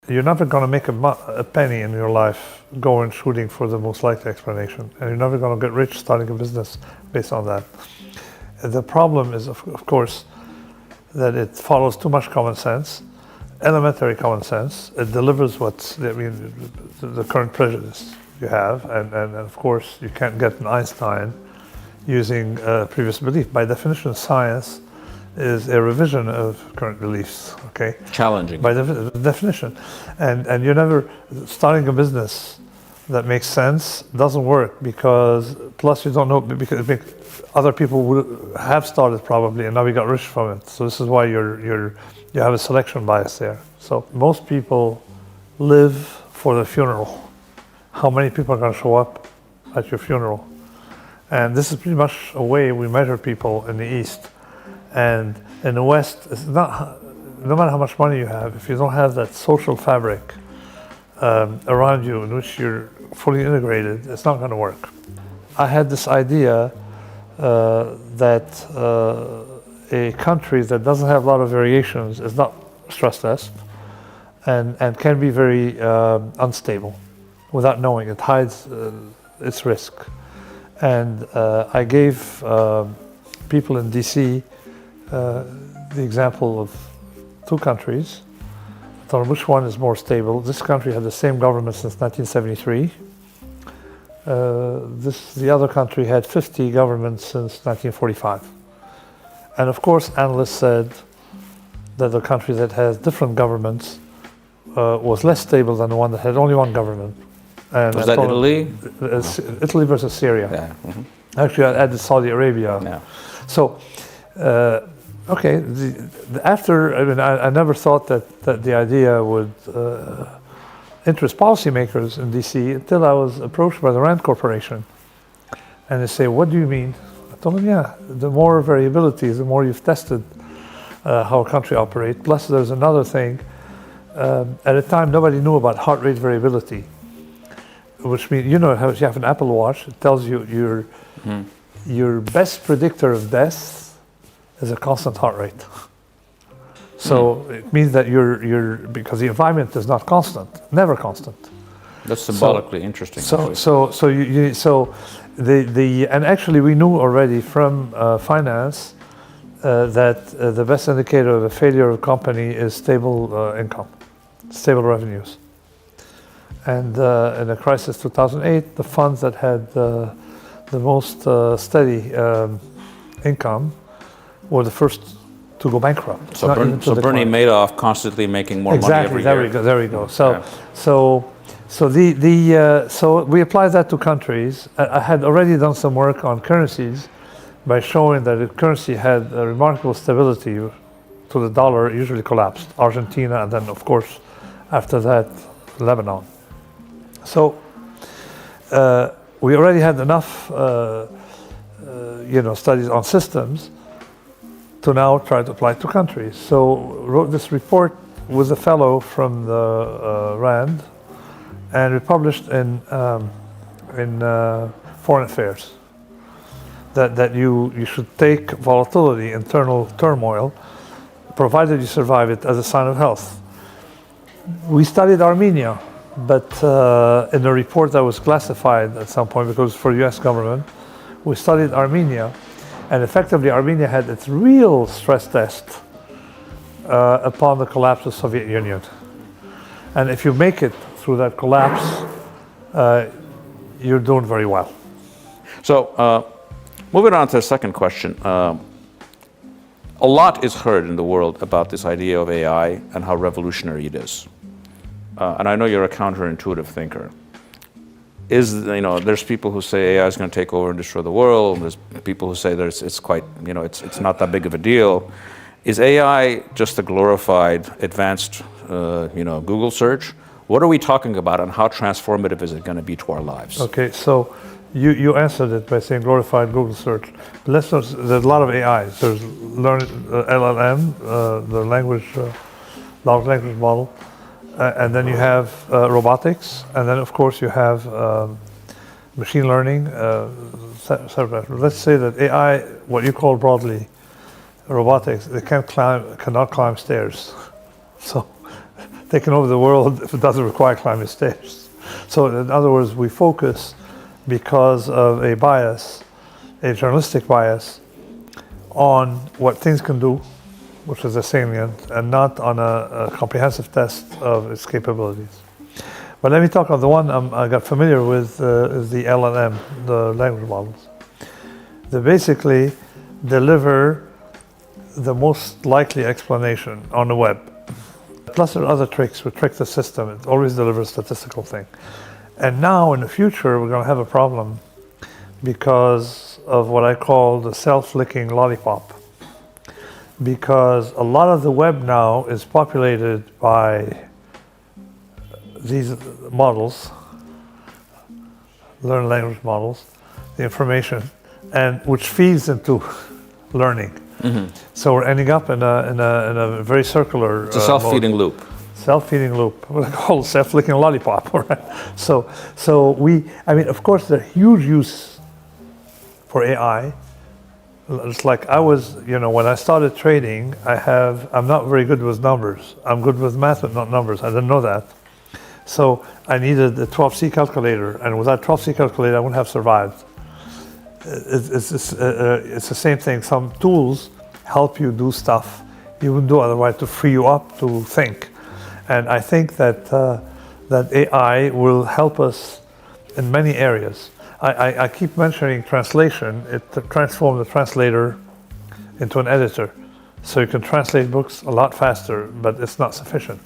You're never going to make a penny in your life going shooting for the most likely explanation, and you're never going to get rich starting a business based on that. The problem is, of course, that it follows too much common sense, elementary common sense. It delivers the current prejudice you have, and of course you can't get an Einstein using previous belief. By definition, science is a revision of current beliefs, okay? Challenging. By definition. And you're never starting a business that makes sense doesn't work, because plus you don't know, because other people would have started probably and now we got rich from it. So this is why you have a selection bias there. So most people live for the funeral. How many people are going to show up at your funeral? And this is pretty much a way we measure people in the East. And in the West, it's not, no matter how much money you have, if you don't have that social fabric around you in which you're fully integrated, it's not going to work. I had this idea that a country that doesn't have a lot of variations is not stress test and can be very unstable without knowing. It hides its risk. And I gave people in DC the example of two countries. I thought, which one is more stable? This country had the same government since 1973. The other country had 50 governments since 1945. And of course, analysts said that the country that has different governments was less stable than the one that had only one government. And was that Italy? Italy versus Syria. Yeah. Mm-hmm. Actually, I added Saudi Arabia. Yeah. So, okay, I never thought that the idea would interest policymakers in DC until I was approached by the Rand Corporation. And they say, what do you mean? I told them, yeah, the more variability, the more you've tested how a country operates. Plus, there's another thing. At the time, nobody knew about heart rate variability, which means, you know, how you have an Apple Watch, it tells you your best predictor of death is a constant heart rate. So it means that because the environment is not constant, never constant. That's symbolically interesting. And actually we knew already from finance that the best indicator of a failure of a company is stable income, stable revenues. And in the crisis 2008, the funds that had the most steady income were the first to go bankrupt. So Bernie Madoff constantly making more money every year. Exactly. There we go. So we applied that to countries. I had already done some work on currencies by showing that if currency had a remarkable stability to the dollar, it usually collapsed. Argentina, and then of course after that Lebanon. So we already had enough studies on systems to now try to apply to countries. So wrote this report with a fellow from the Rand, and we published in Foreign Affairs that you should take volatility, internal turmoil, provided you survive it, as a sign of health. We studied Armenia, but in a report that was classified at some point because for US government, we studied Armenia. And effectively, Armenia had its real stress test upon the collapse of the Soviet Union. And if you make it through that collapse, you're doing very well. So, moving on to the second question. A lot is heard in the world about this idea of AI and how revolutionary it is. And I know you're a counterintuitive thinker. There's people who say AI is going to take over and destroy the world. There's people who say it's not that big of a deal. Is AI just a glorified, advanced, Google search? What are we talking about, and how transformative is it going to be to our lives? Okay, so you answered it by saying glorified Google search. There's a lot of AIs. There's LLM, the large language model. And then you have robotics, and then of course you have machine learning. Let's say that AI, what you call broadly robotics, they cannot climb stairs. So taking over the world if it doesn't require climate states. So in other words, we focus because of a bias, a journalistic bias, on what things can do, which is a salient, and not on a comprehensive test of its capabilities. But let me talk on the one I got familiar with, is the LLM, the language models. They basically deliver the most likely explanation on the web. Plus there are other tricks which trick the system. It always delivers a statistical thing. And now in the future, we're going to have a problem because of what I call the self-licking lollipop. Because a lot of the web now is populated by these models, learned language models, the information, and which feeds into learning. Mm-hmm. So we're ending up in a very circular. It's a self-feeding loop. Self-feeding loop. What I call self-licking lollipop. Right? So of course, the huge use for AI. It's like I was, when I started trading, I'm not very good with numbers. I'm good with math, but not numbers. I didn't know that. So I needed a 12C calculator, and without 12C calculator, I wouldn't have survived. It's the same thing. Some tools help you do stuff you wouldn't do otherwise to free you up to think. And I think that AI will help us in many areas. I keep mentioning translation. It transforms the translator into an editor. So you can translate books a lot faster, but it's not sufficient.